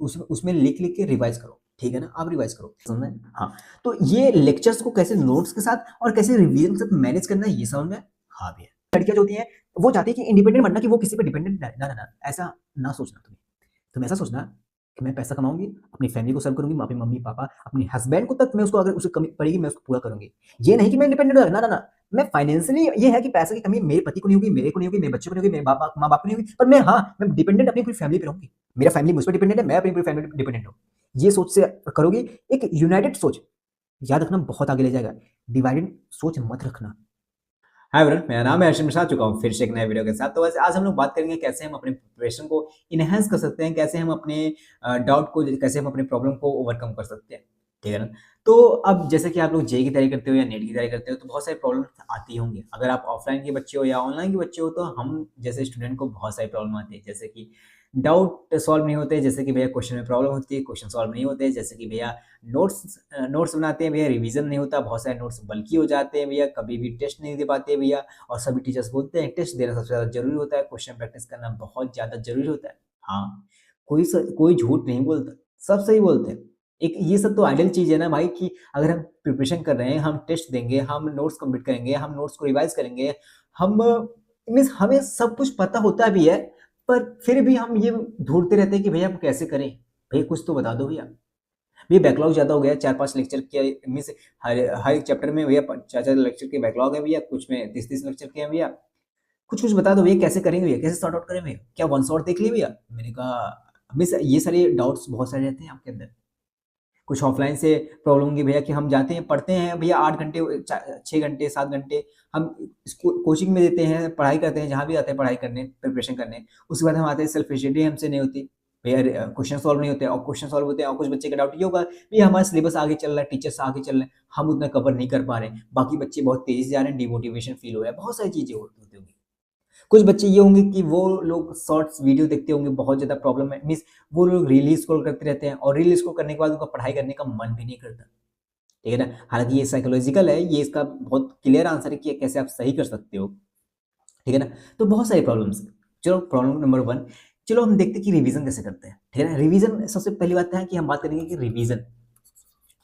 उसमें लिख के रिवाइज करो, ठीक है ना? आप रिवाइज करो, समझ में? हाँ, तो ये लेक्चर्स को कैसे नोट्स के साथ और कैसे रिवीजन के साथ मैनेज करना है, ये समझ में हाँ भी है। लड़कियां जो होती हैं वो चाहती है कि इंडिपेंडेंट बनना, कि वो किसी पे डिपेंडेंट ना, ऐसा ना सोचना। तुम ऐसा सोचना कि मैं पैसा कमाऊंगी, अपनी फैमिली को सर्व करूंगी, अपने मम्मी पापा, अपने हस्बैंड को तक मैं उसको, अगर उसे कमी पड़ेगी मैं उसको पूरा करूंगी। ये नहीं कि मैं इंडिपेंडेंट ना, मैं फाइनेंशियली, ये है कि पैसे की कमी मेरे पति को नहीं होगी, मेरे को नहीं होगी, मेरे बच्चों को नहीं होगी, मेरे माँ बाप को नहीं होगी, पर मैं हाँ, मैं डिपेंडेंट अपनी पूरी फैमिली पे रहूंगी। मेरा फैमिली मुझ पर डिपेंडेंट है, मैं अपनी पूरी फैमिली पे डिपेंडेंट हूँ। ये सोच से करोगी, एक यूनाइटेड सोच, याद रखना बहुत आगे ले जाएगा। डिवाइडेड सोच मत रखना। हाय एवरीवन, मेरा नाम है अर्शद, मैं आ चुका हूँ फिर से एक नए वीडियो के साथ। तो वैसे आज हम लोग बात करेंगे कैसे हम अपने प्रिपरेशन को इनहेंस कर सकते हैं, कैसे हम अपने डाउट को, कैसे हम अपने प्रॉब्लम को ओवरकम कर सकते हैं, ठीक है ना? तो अब जैसे कि आप लोग जेई की तैयारी करते हो या नेट की तैयारी करते हो तो बहुत सारी प्रॉब्लम आती होंगी। अगर आप ऑफलाइन के बच्चे हो या ऑनलाइन के बच्चे हो तो हम जैसे स्टूडेंट को बहुत सारी प्रॉब्लम आती है, जैसे कि डाउट सॉल्व नहीं होते, जैसे कि भैया क्वेश्चन में प्रॉब्लम होती है, क्वेश्चन सॉल्व नहीं होते, जैसे कि भैया नोट्स बनाते हैं भैया, रिवीजन नहीं होता, बहुत सारे नोट्स बल्कि हो जाते हैं भैया, कभी भी टेस्ट नहीं दे पाते भैया। और सभी टीचर्स बोलते हैं टेस्ट देना सबसे ज़्यादा ज़रूरी होता है, क्वेश्चन प्रैक्टिस करना बहुत ज़्यादा ज़रूरी होता है। हाँ, कोई झूठ नहीं बोलता, सब सही बोलते हैं। एक ये सब तो आइडियल चीज़ है ना भाई, कि अगर हम प्रिपरेशन कर रहे हैं, हम टेस्ट देंगे, हम नोट्स कंप्लीट करेंगे, हम नोट्स को रिवाइज़ करेंगे, हम मीन्स हमें सब कुछ पता होता भी है, पर फिर भी हम ये ढूँढते रहते हैं कि भैया हम कैसे करें? भैया कुछ तो बता दो भैया। भैया बैकलॉग ज़्यादा हो गया है, 4-5 लेक्चर के मीन्स हर हर एक चैप्टर में भैया 4-4 लेक्चर के बैकलॉग है भैया, कुछ में 30-30 लेक्चर के हैं भैया। कुछ-कुछ बता दो भैया, कैसे करेंगे भैया? कैसे सॉर्ट आउट करें भैया? क्या वन शॉट देख लिए भैया? मैंने कहा मिस ये सारे डाउट्स बहुत सारे रहते हैं आपके अंदर। कुछ ऑफलाइन से प्रॉब्लम होगी भैया, कि हम जाते हैं, पढ़ते हैं भैया 8 घंटे 6 घंटे 7 घंटे हम कोचिंग में देते हैं, पढ़ाई करते हैं, जहाँ भी आते हैं पढ़ाई करने, प्रिपरेशन करने। उसके बाद हम आते हैं, सेल्फ स्टडी हमसे नहीं होती। भैया क्वेश्चन सॉल्व नहीं होते, और क्वेश्चन सॉल्व होते हैं और कुछ बच्चे का डाउट ये होगा, भैया हमारा सिलेबस आगे चल रहा है, टीचर्स आगे चल रहे हैं, हम उतना कवर नहीं कर पा रहे हैं, बाकी बच्चे बहुत तेज़ी से जा रहे हैं, डिमोटिवेशन फील हो रहा है, बहुत सारी चीज़ें होती होंगी। कुछ बच्चे ये होंगे कि वो लोग शॉर्ट्स वीडियो देखते होंगे, बहुत ज़्यादा प्रॉब्लम है, मीन्स वो लोग रील ही स्क्रॉल करते रहते हैं, और रील स्क्रॉल करने के बाद उनका पढ़ाई करने का मन भी नहीं करता, ठीक है ना? हालाँकि ये साइकोलॉजिकल है, ये इसका बहुत क्लियर आंसर है कि कैसे आप सही कर सकते हो, ठीक है ना? तो बहुत सारी प्रॉब्लम्स हैं। चलो प्रॉब्लम नंबर 1, चलो हम देखते हैं कि रिवीजन कैसे करते हैं, ठीक है ना? रिवीजन सबसे पहली बात है कि हम बात करेंगे कि रिवीजन,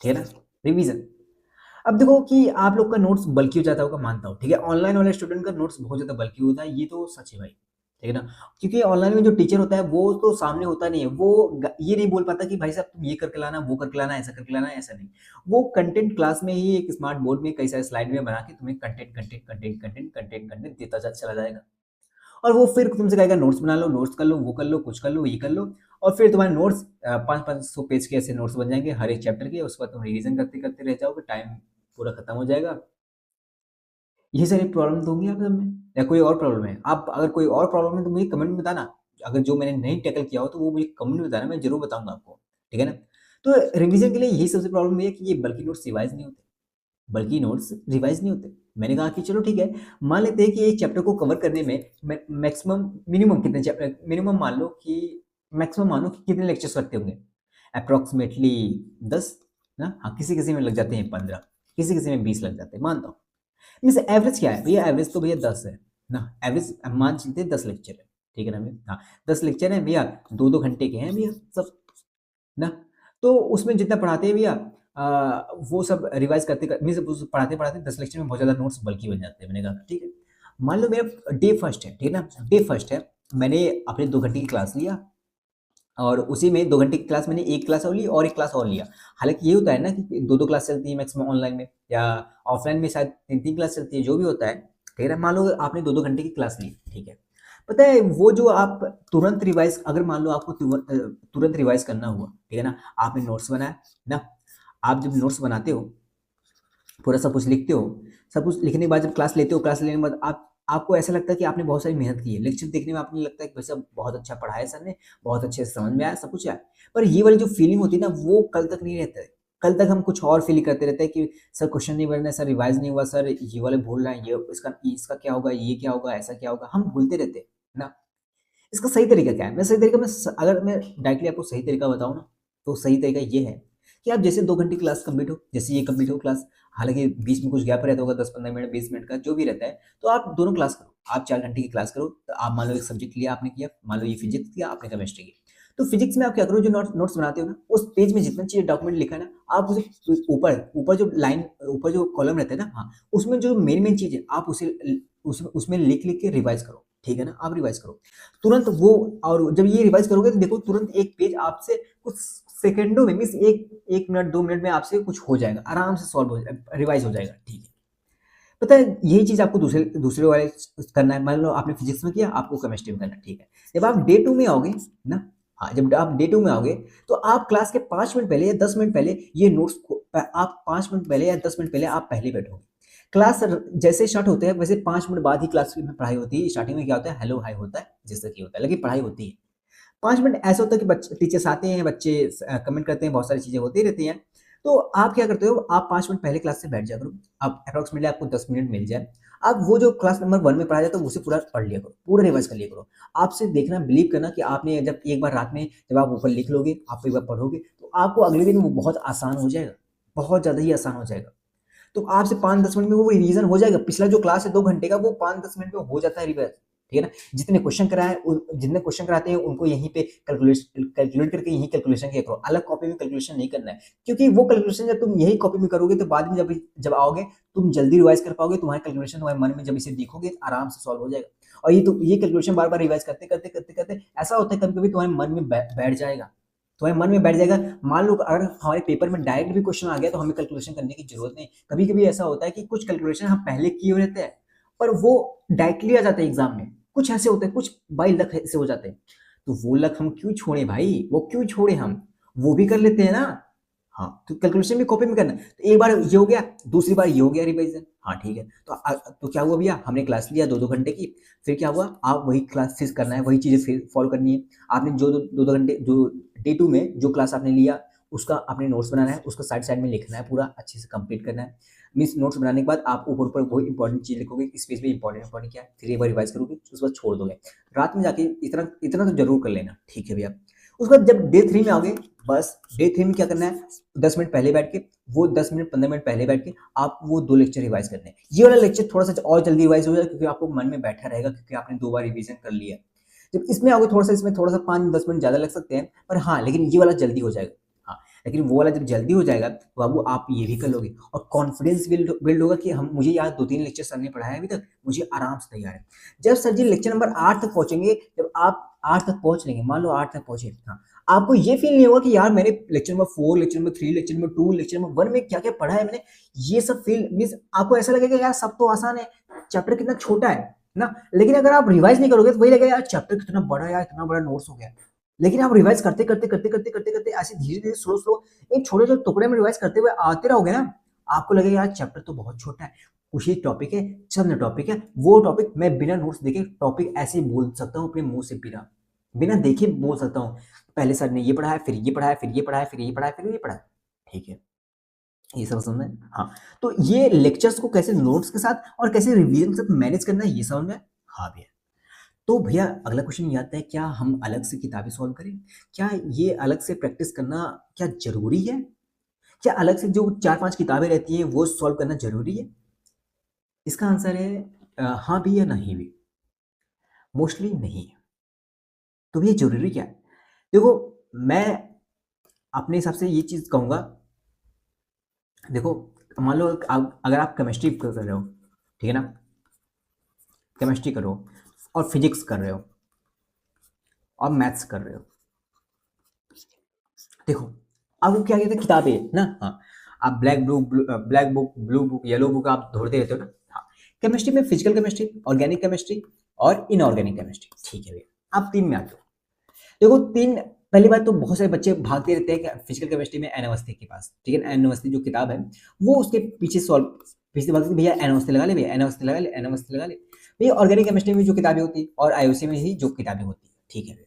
ठीक है ना? रिवीजन। अब देखो कि आप लोग का नोट्स बल्की हो जाता होगा, मानता हूँ, ठीक है? ऑनलाइन वाले स्टूडेंट का नोट्स बहुत ज़्यादा बल्की होता है, ये तो सच है भाई, ठीक है ना? क्योंकि ऑनलाइन में जो टीचर होता है वो तो सामने होता नहीं है, वो ये नहीं बोल पाता कि भाई साहब तुम ये करके लाना, वो करके लाना, ऐसा करके लाना, ऐसा नहीं। वो कंटेंट क्लास में ही एक स्मार्ट बोर्ड में कई सारे स्लाइड में बना के तुम्हें कंटेंट देता चला जाएगा। और वो फिर तुमसे कहेगा नोट्स बना लो, नोट्स कर लो, वो कर लो, कुछ कर लो, ये कर लो, और फिर तुम्हारे नोट्स 500-500 पेज के ऐसे नोट्स बन जाएँगे हर एक चैप्टर के, उसके बाद तुम रिवीजन करते-करते रह जाओगे, टाइम पूरा खत्म हो जाएगा। ये सारी प्रॉब्लम तो होंगी आप सब में, या कोई और प्रॉब्लम है? आप अगर कोई और प्रॉब्लम है तो मुझे कमेंट में बताना। अगर जो मैंने नहीं टैकल किया हो तो वो मुझे कमेंट में बताना, मैं ज़रूर बताऊँगा आपको, ठीक है ना? तो रिवीजन के लिए यही सबसे प्रॉब्लम है कि ये बल्कि नोट्स रिवाइज़ नहीं होते, बल्कि नोट्स रिवाइज़ नहीं होते। मैंने कहा कि चलो ठीक है, मान लेते हैं कि एक चैप्टर को कवर करने में मैक्सिमम मिनिमम कितने मिनिमम मान लो कि मैक्सिमम मानो कि कितने लेक्चर्स लगते होंगे? अप्रॉक्सिमेटली 10 ना? हाँ, किसी-किसी में लग जाते हैं 15, किसी-किसी में 20 लग जाते हैं, मानता हूँ। मीन्स एवरेज क्या है? भैया एवरेज तो भैया 10 है ना, एवरेज मान चलते हैं 10 लेक्चर है, ठीक है ना भैया? हाँ, 10 लेक्चर हैं भैया, 2-2 घंटे के हैं भैया सब, ना? तो उसमें जितना पढ़ाते हैं भैया वो सब रिवाइज़ करते कर मीन्स उस पढ़ाते-पढ़ाते 10 लेक्चर में बहुत ज़्यादा नोट्स बल्की बन जाते हैं। मैंने कहा ठीक है, मान लो मेरा डे फर्स्ट है, ठीक है ना? डे फर्स्ट है, मैंने अपने 2 घंटे की क्लास लिया, और उसी में 2 घंटे की क्लास मैंने 1 क्लास और ली और 1 क्लास और लिया। हालाँकि ये होता है ना कि 2-2 क्लास चलती है मैक्सिमम ऑनलाइन में, या ऑफलाइन में शायद 3-3 क्लास चलती है, जो भी होता है, ठीक है ना? मान लो आपने 2-2 घंटे की क्लास ली, ठीक है। पता है वो जो आप तुरंत रिवाइज़, अगर मान लो आपको तुरंत रिवाइज़ करना हुआ, ठीक है ना? आपने नोट्स बनाया, ना? आप जब नोट्स बनाते हो, पूरा सब कुछ लिखते हो, सब कुछ लिखने के बाद जब क्लास लेते हो, क्लास लेने के बाद आपको ऐसा लगता है कि आपने बहुत सारी मेहनत की है। लेक्चर देखने में आपको लगता है कि भाई साहब बहुत अच्छा पढ़ाया सर ने, बहुत अच्छे से समझ में आया, सब कुछ आया। पर ये वाली जो फीलिंग होती है ना, वो कल तक नहीं रहता है। कल तक हम कुछ और फील करते रहते हैं कि सर क्वेश्चन नहीं बन रहे, सर रिवाइज़ नहीं हुआ, सर ये वाले भूल रहे हैं, ये इसका क्या होगा, ये क्या होगा, ऐसा क्या होगा? हम भूलते रहते हैं, ना? इसका सही तरीका क्या है? मैं सही तरीका मैं स अगर मैं डायरेक्टली आपको सही तरीका बताऊँ ना, तो सही तरीका ये है कि आप जैसे 2 घंटे की क्लास कंप्लीट हो, जैसे ये कंप्लीट हो क्लास, हालाँकि बीच में कुछ गैप रहता होगा 10-15 मिनट, 20 मिनट का, जो भी रहता है, तो आप दोनों क्लास करो। आप 4 घंटे की क्लास करो, तो आप मान लो एक सब्जेक्ट लिया आपने किया, मान लो ये फिज़िक्स किया, आपने केमिस्ट्री की। तो फिजिक्स में आप क्या करो, जो नोट्स बनाते हो ना, उस पेज में जितना चाहिए डॉक्यूमेंट लिखा है ना, आप उसे ऊपर ऊपर जो लाइन, ऊपर जो कॉलम रहता है ना, हाँ, उसमें जो मेन चीज है आप उसे उसमें लिख लिख के रिवाइज करो, ठीक है ना। आप रिवाइज करो तुरंत वो, और जब ये रिवाइज करोगे तो देखो तुरंत एक पेज आपसे कुछ सेकंडों में, मीन्स एक मिनट 2 मिनट में आपसे कुछ हो जाएगा, आराम से सॉल्व हो जाएगा, रिवाइज हो जाएगा, ठीक है। पता है यही चीज आपको दूसरे दूसरे वाले करना है। मान लो आपने फिजिक्स में किया, आपको केमिस्ट्री में करना है, ठीक है। जब आप डे 2 में आओगे ना, हाँ, जब आप डे 2 में आओगे तो आप क्लास के 5 मिनट पहले या 10 मिनट पहले ये नोट्स को, आप 5 मिनट पहले या 10 मिनट पहले आप पहले बैठोगे। क्लास जैसे स्टार्ट होते हैं वैसे 5 मिनट बाद ही क्लास में पढ़ाई होती है। स्टार्टिंग में क्या होता है, हेलो हाय होता है, जैसे कि होता है, लेकिन पढ़ाई होती है। 5 मिनट ऐसा होता है कि बच्चे, टीचर्स आते हैं, बच्चे कमेंट करते हैं, बहुत सारी चीजें होती रहती हैं। तो आप क्या करते हो, आप 5 मिनट पहले क्लास से बैठ जा करो। आप अप्रोक्सीमेटली आपको 10 मिनट मिल जाए, आप वो जो क्लास नंबर 1 में पढ़ाया जाता है उसे पूरा पढ़ लिया करो, पूरा रिवाइज कर लिया करो। आपसे देखना, बिलीव करना कि आपने जब एक बार रात में जब आप ऊपर लिख लोगे, आप एक बार पढ़ोगे, तो आपको अगले दिन वो बहुत आसान हो जाएगा, बहुत ज्यादा ही आसान हो जाएगा। तो आपसे 5-10 मिनट में वो रिवीजन हो जाएगा। पिछला जो क्लास है 2 घंटे का, वो 5-10 मिनट में हो जाता है रिवाइज, ठीक है ना। जितने क्वेश्चन कराते हैं उनको यहीं पे कैलकुलेट करके यहीं कैलकुलेशन किया करो, अलग कॉपी में कैलकुलेशन नहीं करना है। क्योंकि वो कैलकुलेशन जब तुम यही कॉपी में करोगे तो बाद में जब जब आओगे तुम जल्दी रिवाइज कर पाओगे, तुम्हारे कैलकुलेशन तुम्हारे मन में जब इसे देखोगे तो आराम से सॉल्व हो जाएगा। और ये कैलकुलेशन बार बार रिवाइज करते करते करते करते ऐसा होता है कभी कभी तुम्हारे मन में बैठ जाएगा, तुम्हारे मन में बैठ जाएगा। मान लो अगर हमारे पेपर में डायरेक्ट भी क्वेश्चन आ गया तो हमें कैलकुलेशन करने की जरूरत नहीं। कभी कभी ऐसा होता है कि कुछ कैलकुलेशन हम पहले किए हुए रहते हैं पर वो डायरेक्टली आ जाता है एग्जाम में, कुछ ऐसे होते हैं, कुछ बाई लक ऐसे हो जाते हैं। तो वो लक हम क्यों छोड़े भाई, वो क्यों छोड़े हम, वो भी कर लेते हैं ना। हाँ, तो कैलकुलेशन भी कॉपी में करना है। तो एक बार ये हो गया, दूसरी बार ये हो गया रिवीजन, हाँ ठीक है। तो क्या हुआ भैया, हमने क्लास लिया 2-2 घंटे की, फिर क्या हुआ, आप वही क्लास फिर करना है, वही चीजें फिर फॉलो करनी है। आपने जो 2-2 घंटे जो डे 2 में जो क्लास आपने लिया उसका आपने नोट्स बनाना है, उसका साइड साइड में लिखना है, पूरा अच्छे से कंप्लीट करना है। मीन्स नोट्स बनाने के बाद आप ऊपर ऊपर वही इंपॉर्टेंट चीज लिखोगे, इस पेज में इंपॉर्टेंट क्या है, फिर एक बार रिवाइज करोगे, उसके बाद छोड़ दोगे। रात में जाके इतना इतना तो जरूर कर लेना, ठीक है भैया। उसके बाद जब डे 3 में आओगे, बस डे 3 में क्या करना है, 10 मिनट पहले बैठ के, वो 10 मिनट 15 मिनट पहले बैठ के आप वो 2 लेक्चर रिवाइज करने हैं। ये वाला लेक्चर थोड़ा सा और जल्दी रिवाइज हो जाएगा क्योंकि आपको मन में बैठा रहेगा, क्योंकि आपने 2 बार रिवीजन कर लिया। जब इसमें आओगे थोड़ा सा, इसमें थोड़ा सा 5-10 मिनट ज्यादा लग सकते हैं, पर हाँ, लेकिन ये वाला जल्दी हो जाएगा। हाँ, लेकिन वो वाला जब जल्दी हो जाएगा तो बाबू आप ये भी कर लोगे, और कॉन्फिडेंस बिल्ड होगा कि हम, मुझे यार 2-3 लेक्चर सर ने पढ़ाया अभी तक, मुझे आराम से तैयार है। जब सर जी लेक्चर नंबर 8 तक पहुंचेंगे, जब आप 8 तक पहुंच लेंगे, मान लो 8 तक पहुंचे, हाँ, आपको ये फील नहीं होगा कि यार मैंने lecture number 4, lecture number 3, lecture number 2, lecture number 1 में क्या क्या पढ़ा है मैंने, ये सब फील मीन्स आपको ऐसा लगेगा यार सब तो आसान है, चैप्टर कितना छोटा है ना। लेकिन अगर आप रिवाइज नहीं करोगे तो वही लगेगा यार चैप्टर कितना बड़ा है यार, इतना बड़ा नोट्स हो गया। लेकिन आप रिवाइज करते करते करते करते करते करते ऐसे धीरे धीरे स्लो स्लो एक छोटे छोटे टुकड़े में रिवाइज करते हुए आते रहोगे ना, आपको लगेगा यार चैप्टर तो बहुत छोटा है, कुछ ही टॉपिक है, चंद टॉपिक है, वो टॉपिक मैं बिना नोट्स देखे टॉपिक ऐसे ही बोल सकता हूँ अपने मुंह से, बिना बिना देखे बोल सकता हूँ। पहले सर ने ये पढ़ाया, फिर ये पढ़ाया, फिर ये पढ़ाया, फिर ये पढ़ाया, फिर ये पढ़ाया, ठीक है। ये सब समझ में, हाँ। तो ये लेक्चर्स को कैसे नोट्स के साथ और कैसे रिवीजन के साथ मैनेज करना है, ये समझ में, हाँ भैया। तो भैया अगला क्वेश्चन ये आता है, क्या हम अलग से किताबें सॉल्व करें, क्या ये अलग से प्रैक्टिस करना क्या जरूरी है, क्या अलग से जो 4-5 किताबें रहती हैं वो सॉल्व करना जरूरी है। इसका आंसर है हाँ भी या नहीं भी, मोस्टली नहीं है। तो भैया जरूरी क्या है, देखो मैं अपने हिसाब से ये चीज कहूंगा। देखो मान लो अगर आप केमिस्ट्री कर रहे हो, ठीक है ना, केमिस्ट्री कर रहे हो और फिजिक्स कर रहे हो और मैथ्स कर रहे हो, देखो आपको क्या कहते हैं, किताबें ना, हाँ, आप black book, blue book, yellow book आप ढूंढते रहते हो ना, हाँ। केमिस्ट्री में फिजिकल केमिस्ट्री, ऑर्गेनिक केमिस्ट्री और इनऑर्गेनिक केमिस्ट्री, ठीक है भैया, आप 3 में आते हो। देखो 3, पहली बात तो बहुत सारे बच्चे भागते रहते हैं फिजिकल केमिस्ट्री में एन अवस्थी के पास, ठीक है, एन अवस्थी जो किताब है वो उसके पीछे सॉल्व, पीछे भागते भैया एन अवस्थी लगा ले, भैया एन अवस्थी लगा ले, एन अवस्थी लगा ले। भैया ऑर्गेनिक केमिस्ट्री में जो किताबें होती है और आईओसी में ही जो किताबें होती है, ठीक है भैया,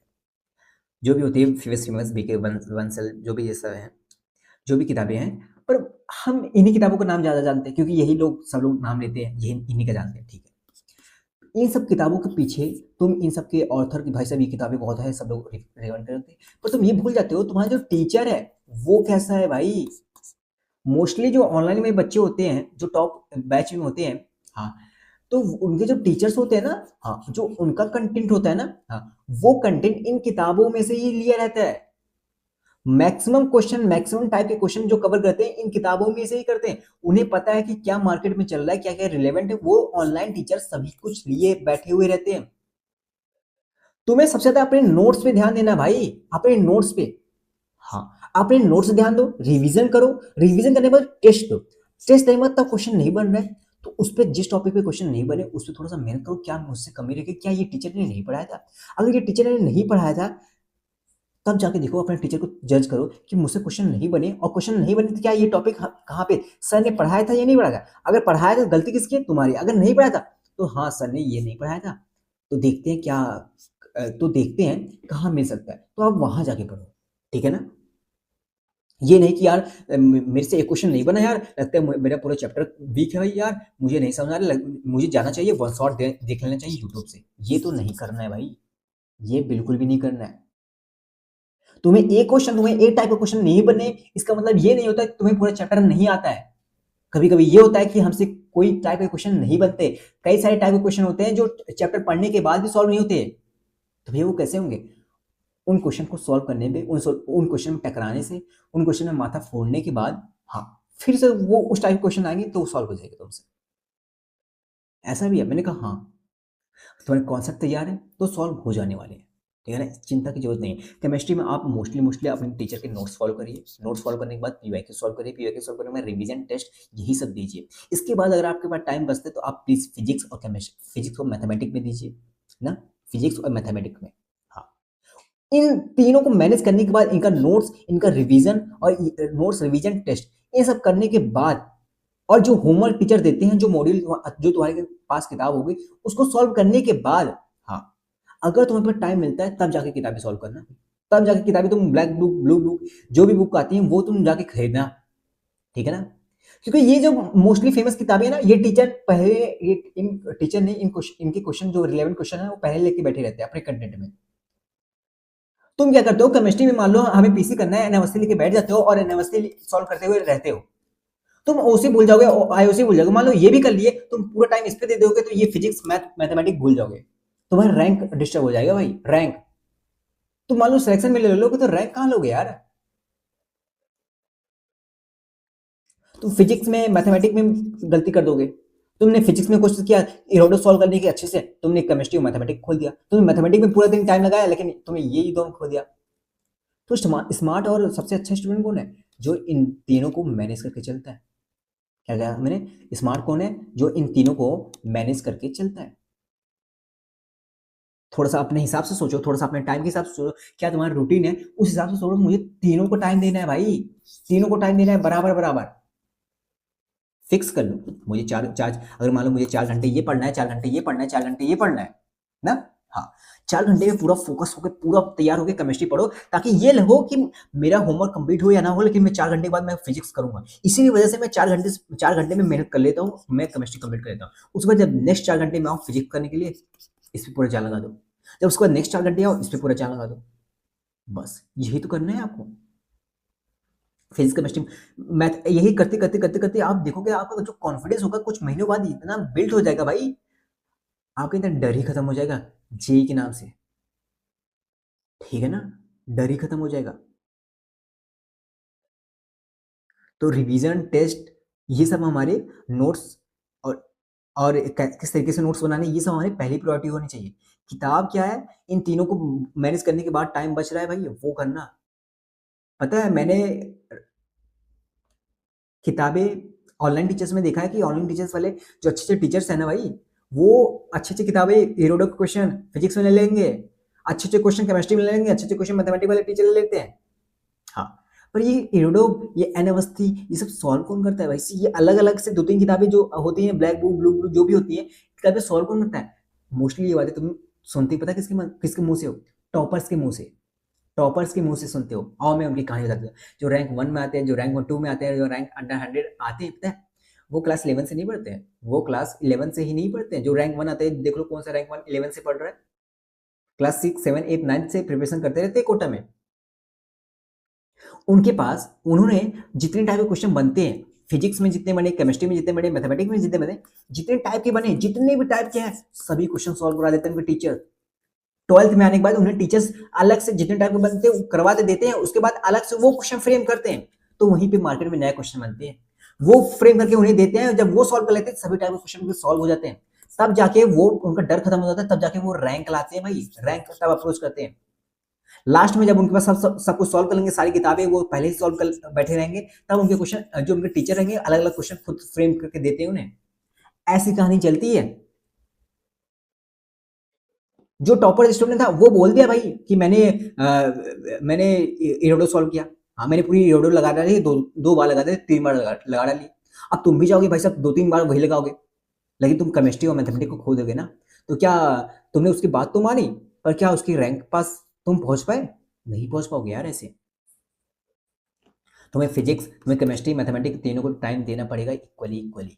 जो भी होती है फेमस बीके बंसल, जो भी ये सब है, जो भी किताबें हैं, पर हम इन्हीं किताबों का नाम ज्यादा जानते हैं क्योंकि यही लोग सब लोग नाम लेते हैं, यही इन्हीं का जानते हैं, ठीक है। इन सब किताबों के पीछे तुम इन सब के ऑथर की, भाई साहब ये किताबें बहुत है, सब लोग रिकमेंड करते हैं, पर तुम ये भूल जाते हो तुम्हारा जो टीचर है वो कैसा है भाई। मोस्टली जो ऑनलाइन में बच्चे होते हैं जो टॉप बैच में होते हैं, हाँ, तो उनके जो टीचर्स होते हैं ना, हाँ, जो उनका कंटेंट होता है ना, हाँ, वो कंटेंट इन किताबों में से ही लिया रहता है। मैक्सिमम क्वेश्चन, मैक्सिमम टाइप के क्वेश्चन जो कवर करते हैं इन किताबों में से ही करते हैं। उन्हें पता है कि क्या मार्केट में चल रहा है, क्या क्या रिलेवेंट है, वो ऑनलाइन टीचर सभी कुछ लिए बैठे हुए रहते हैं। तुम्हें सबसे ज्यादा अपने नोट्स पे ध्यान देना भाई, अपने नोट्स पे। हाँ, अपने नोट्स ध्यान दो, रिवीजन करो, रिवीजन करने के बाद टेस्ट दो। टेस्ट देने के बाद तब क्वेश्चन नहीं बन रहा है तो उस पर, जिस टॉपिक पे क्वेश्चन नहीं बने उस पर थोड़ा सा मेहनत करो, क्या मुझसे कमी रह गई, क्या ये टीचर ने नहीं पढ़ाया था। अगर ये टीचर ने नहीं पढ़ाया था तब जाके देखो, अपने टीचर को जज करो कि मुझसे क्वेश्चन नहीं बने, और क्वेश्चन नहीं बने तो क्या ये टॉपिक कहाँ पे सर ने पढ़ाया था या नहीं पढ़ाया था। अगर पढ़ाया था गलती किसकी है, तुम्हारी। अगर नहीं पढ़ाया था तो हाँ सर ने ये नहीं पढ़ाया था, तो देखते हैं क्या, तो देखते हैं कहाँ मिल सकता है, तो आप वहां जाके पढ़ो, ठीक है ना। ये नहीं कि यार मेरे से एक क्वेश्चन नहीं बना यार, लगता है मेरा पूरा चैप्टर वीक है भाई यार, मुझे नहीं समझ आ रहा, मुझे जाना चाहिए वन शॉट देख लेना चाहिए यूट्यूब से। ये तो नहीं करना है भाई, ये बिल्कुल भी नहीं करना है। तुम्हें एक क्वेश्चन, तुम्हें एक टाइप का क्वेश्चन नहीं बने, इसका मतलब ये नहीं होता कि तुम्हें पूरा चैप्टर नहीं आता है। कभी कभी ये होता है कि हमसे कोई टाइप के क्वेश्चन नहीं बनते, कई सारे टाइप के क्वेश्चन होते हैं जो चैप्टर पढ़ने के बाद भी सॉल्व नहीं होते। तो भैया वो कैसे होंगे? उन क्वेश्चन को सॉल्व करने में, उन क्वेश्चन में टकराने से, उन क्वेश्चन में माथा फोड़ने के बाद, हाँ, फिर से वो उस टाइप के क्वेश्चन आएंगे तो वो सॉल्व हो जाएगा तुमसे। ऐसा भी है। मैंने कहा हाँ, तुम्हारे कॉन्सेप्ट तैयार है तो सॉल्व हो जाने वाले हैं, ठीक है ना, चिंता की जरूरत नहीं है। केमिस्ट्री में आप मोस्टली मोस्टली अपने टीचर के नोट्स फॉलो करिए, नोट्स फॉलो करने के बाद पीवाईक्यू सॉल्व करिए, पीवाईक्यू सॉल्व करने के बाद रिवीजन टेस्ट, यही सब दीजिए। इसके बाद अगर आपके पास टाइम बचते तो आप प्लीज फिजिक्स और केमिस्ट्री, फिजिक्स और मैथमेटिक्स में दीजिए ना, फिजिक्स और मैथमेटिक्स में। हाँ, इन तीनों को मैनेज करने के बाद इनका नोट्स, इनका रिवीजन और नोट्स रिवीजन टेस्ट, ये सब करने के बाद, और जो होमवर्क टीचर देते हैं, जो मॉड्यूल जो तुम्हारे पास किताब होगी उसको सॉल्व करने के बाद, हाँ, अगर तुम्हें पर टाइम मिलता है तब जाके किताबें सॉल्व करना, तब जाके किताबें तुम ब्लैक बुक, ब्लू बुक, जो भी बुक आती है वो तुम जाके खरीदना, ठीक है ना। क्योंकि ये जो मोस्टली फेमस किताबें है ना, ये टीचर पहले, ये इन टीचर ने इनके क्वेश्चन, जो रिलेवेंट क्वेश्चन है वो पहले लेके बैठे रहते हैं अपने कंटेंट में। तुम क्या करते हो, केमिस्ट्री में मान लो हमें पीसी करना है, एनएमएससी लेके बैठ जाते हो और एनएमएससी सॉल्व करते हुए रहते हो, तुम ओसी भूल जाओगे, आईओसी भूल जाओगे। मान लो ये भी कर लिए, तुम पूरा टाइम इस पे दे दोगे तो ये फिजिक्स मैथमेटिक्स भूल जाओगे, तुम्हारा रैंक डिस्टर्ब हो जाएगा भाई, रैंक। तुम मान लो सिलेक्शन में ले लोगे तो रैंक कहां लोगे यार। तुम फिजिक्स में मैथमेटिक्स में गलती कर दोगे। तुमने फिजिक्स में कोशिश किया इरोडो सॉल्व करने की अच्छे से, तुमने केमिस्ट्री और मैथमेटिक्स खोल दिया, तुमने मैथमेटिक्स में पूरा दिन टाइम लगाया लेकिन तुमने ये दोनों खो दिया। तो स्मार्ट और सबसे अच्छा स्टूडेंट कौन है? जो इन तीनों को मैनेज करके चलता है। क्या कहा मैंने? स्मार्ट कौन है? जो इन तीनों को मैनेज करके चलता है। थोड़ा सा अपने हिसाब से सोचो, थोड़ा सा अपने टाइम के हिसाब से सोचो, क्या तुम्हारा रूटीन है उस हिसाब से सोचो, मुझे तीनों को टाइम देना है भाई, तीनों को टाइम देना है बराबर बराबर। फिक्स कर लो, मुझे चार चार अगर मान लो मुझे 4 घंटे ये पढ़ना है, 4 घंटे ये पढ़ना है, 4 घंटे ये पढ़ना है ना, हाँ, 4 घंटे में पूरा फोकस होकर, पूरा तैयार होकर केमिस्ट्री पढ़ो, ताकि ये लगे कि मेरा होमवर्क कंप्लीट हो या ना हो, लेकिन मैं 4 घंटे के बाद मैं फिजिक्स करूंगा। इसी वजह से मैं 4 घंटे में मेहनत कर लेता हूँ, मैं केमिस्ट्री कंप्लीट कर लेता हूँ। उसके बाद जब नेक्स्ट 4 घंटे में आओ फिजिक्स करने के लिए, इस पर पूरा जान लगा दो। जब उसके बाद नेक्स्ट 4 घंटे आओ, इस पर पूरा जान लगा दो। बस यही तो करना है आपको, फिजिक्स केमिस्ट्री मैथ, यही करते करते करते करते आप देखोगे आपका जो कॉन्फिडेंस होगा कुछ महीनों बाद इतना बिल्ड हो जाएगा भाई, आपके अंदर डर ही खत्म हो जाएगा जेई के नाम से, ठीक है ना, डर ही खत्म हो जाएगा। तो रिवीजन टेस्ट, ये सब हमारे नोट्स, और किस तरीके से नोट्स बनाने, ये सब हमारी पहली प्रायोरिटी होनी चाहिए। किताब क्या है, इन तीनों को मैनेज करने के बाद टाइम बच रहा है भाई, वो करना। पता है मैंने किताबें ऑनलाइन टीचर्स में देखा है कि ऑनलाइन टीचर्स वाले जो अच्छे अच्छे टीचर्स हैं ना भाई, वो अच्छे अच्छे किताबें, इरोडो के क्वेश्चन फिजिक्स में ले लेंगे, अच्छे अच्छे क्वेश्चन केमिस्ट्री में ले लेंगे, अच्छे अच्छे क्वेश्चन मैथमेटिक्स वाले टीचर ले लेते हैं। हाँ, पर ये इरोडो, ये एनावस्थी, ये सब सॉल्व कौन करता है भाई? ये अलग अलग से 2-3 किताबें जो होती हैं, ब्लैक बुक, ब्लू बुक, जो भी होती है, किताबें सॉल्व कौन करता है? मोस्टली ये बातें तुम सुनते ही पता किसके मुंह से हो? टॉपर्स के मुंह से, टॉपर्स के मुंह से सुनते हो। आओ मैं उनकी कहानी बताता हूँ। जो रैंक 1 में आते हैं, जो रैंक 2 में आते हैं, जो रैंक अंडर 100 आते हैं, पता है वो क्लास 11 से नहीं पढ़ते हैं, वो क्लास 11 से ही नहीं पढ़ते हैं। जो रैंक 1 आते हैं, देख लो कौन सा रैंक 1 11 से पढ़ रहा है, क्लास 6 7 8 9 से प्रिपरेशन करते रहते हैं कोटा में। उनके पास, उन्होंने जितने टाइप के क्वेश्चन बनते हैं फिजिक्स में जितने बने, केमिस्ट्री में जितने बने, मैथमेटिक्स में जितने बने, जितने टाइप के बने, जितने भी टाइप के हैं, सभी क्वेश्चन सॉल्व करा देते हैं उनके टीचर। 12th में आने के बाद उन्हें टीचर्स अलग से जितने टाइप के बनते हैं करवा देते हैं, उसके बाद अलग से वो क्वेश्चन फ्रेम करते हैं, तो वहीं पे मार्केट में नए क्वेश्चन बनते हैं, वो फ्रेम करके उन्हें देते हैं। जब वो सॉल्व कर लेते हैं सभी टाइप के क्वेश्चन सॉल्व हो जाते हैं, तब जाके वो उनका डर खत्म हो जाता है, तब जाके वो रैंक लाते हैं भाई, रैंक तब अप्रोच करते हैं। लास्ट में जब उनके पास सब कुछ सॉल्व कर लेंगे, सारी किताबें वो पहले ही सॉल्व कर बैठे रहेंगे, तब उनके क्वेश्चन जो उनके टीचर रहेंगे अलग अलग क्वेश्चन खुद फ्रेम करके देते हैं उन्हें। ऐसी कहानी चलती है। जो टॉपर स्टूडेंट था वो बोल दिया भाई कि मैंने इरोडो सॉल्व किया। हाँ, मैंने पूरी इरोडो लगा डाली, दो बार लगा दे, 3 बार लगा डाली। अब तुम भी जाओगे भाई साहब 2-3 बार वही लगाओगे, लेकिन तुम केमिस्ट्री और मैथमेटिक्स को खो दोगे ना। तो क्या तुमने उसकी बात तो मानी, पर क्या उसकी रैंक पास तुम पहुंच पाए? नहीं पहुंच पाओगे यार। ऐसे तुम्हें फिजिक्स, तुम्हें केमिस्ट्री, मैथमेटिक्स तीनों को टाइम देना पड़ेगा equally equally.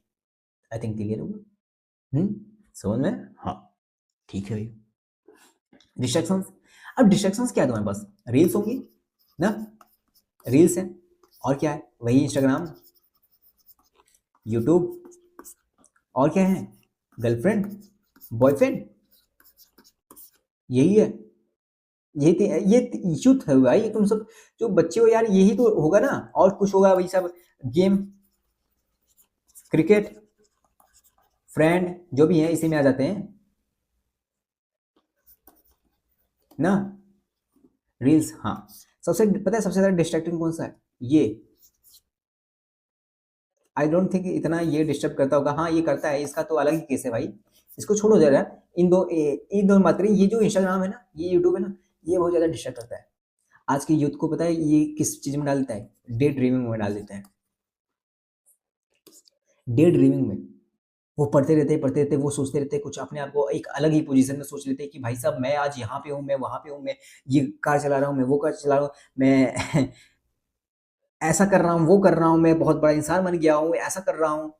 I think clear होगा। समझ में? हाँ, ठीक है भाई। डिस्ट्रैक्शंस, अब डिस्ट्रैक्शंस क्या है तुम्हारे पास? रील्स होंगी ना, रील्स है, और क्या है? वही इंस्टाग्राम, यूट्यूब, और क्या है? गर्लफ्रेंड, बॉयफ्रेंड, यही है। ये यूथ है भाई, तुम सब जो बच्चे हो यार, यही तो होगा ना, और कुछ होगा भाई सब? गेम, क्रिकेट, फ्रेंड, जो भी है इसी में आ जाते हैं ना। रील्स, हाँ। सबसे पता है सबसे ज्यादा डिस्ट्रैक्टिंग कौन सा है? ये आई डोंट थिंक इतना ये डिस्टर्ब करता होगा। हाँ, ये करता है, इसका तो अलग ही केस है भाई, इसको छोड़ो जरा। इन दो बात करें, ये जो इंस्टाग्राम है ना, ये यूट्यूब है ना, ये बहुत ज्यादा डिस्टर्ब करता है। आज के यूथ को पता है ये किस चीज में डाल देता है? डे ड्रीमिंग में डाल देता है। डे ड्रीमिंग में वो पढ़ते रहते, वो सोचते रहते हैं कुछ, अपने आप को एक अलग ही पोजीशन में सोच लेते हैं कि भाई साहब मैं आज यहाँ पे हूँ, मैं वहां पे हूँ, मैं ये कार चला रहा हूँ, मैं वो कार चला रहा हूँ, मैं ऐसा कर रहा हूँ, वो कर रहा हूँ, मैं बहुत बड़ा इंसान बन गया हूँ, ऐसा कर रहा हूँ।